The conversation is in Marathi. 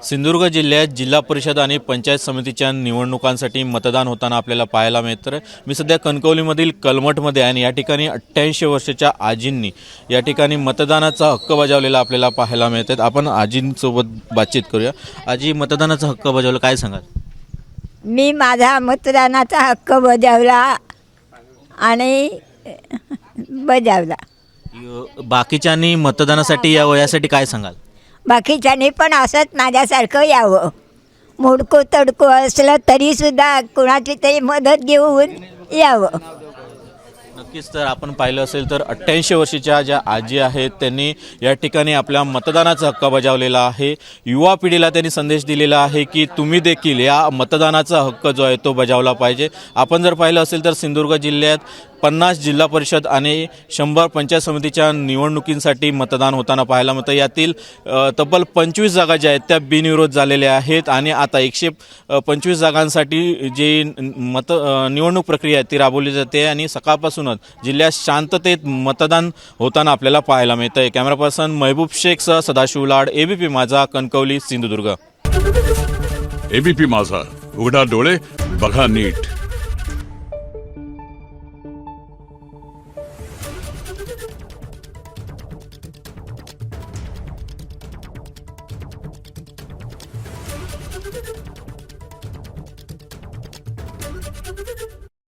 सिंधुदुर्ग जिल्ह्यात जिल्हा परिषद आणि पंचायत समितीच्या निवडणुकांसाठी मतदान होताना आपल्याला पाहायला मिळतं। मी सध्या कणकवलीमधील कलमठमध्ये आहे आणि या ठिकाणी 88 वर्षाच्या आजींनी या ठिकाणी मतदानाचा हक्क बजावलेला आपल्याला पाहायला मिळतात। आपण आजींसोबत बातचीत करूया। आजी, मतदानाचा हक्क बजावला, काय सांगाल? मी माझा मतदानाचा हक्क बजावला आणि बजावला। बाकीच्यांनी मतदानासाठी या वयासाठी काय सांगाल? बाकीच्यांनी पण असंच माझ्यासारखं यावं। मोडको तडको असलं तरीसुद्धा कुणाची तरी मदत घेऊन यावं। नक्कीच, तर आपण पाहिलं असेल तर 88 वर्षाच्या ज्या आजी आहेत त्यांनी या ठिकाणी आपल्या मतदानाचा हक्क बजावलेला आहे। युवा पिढीला त्यांनी संदेश दिलेला आहे की तुम्ही देखील या मतदानाचा हक्क जो आहे तो बजावला पाहिजे। आपण जर पाहिलं असेल तर सिंधुदुर्ग जिल्ह्यात 50 जिल्हा परिषद आणि 100 पंचायत समितीच्या निवडणुकींसाठी मतदान होताना पाहायला मिळतं। यातील तब्बल 25 जागा ज्या आहेत त्या बिनविरोध झालेल्या आहेत आणि आता 125 जागांसाठी जी निवडणूक प्रक्रिया आहे ती राबवली जाते आणि सकाळपासूनच जिल्ह्यात शांततेत मतदान होताना आपल्याला पाहायला मिळतं आहे। कॅमेरा पर्सन महबूब शेखसह सदाशिव लाड, एबीपी माझा, कणकवली, सिंधुदुर्ग। एबीपी माझा, उघडा डोळे बघा नीट।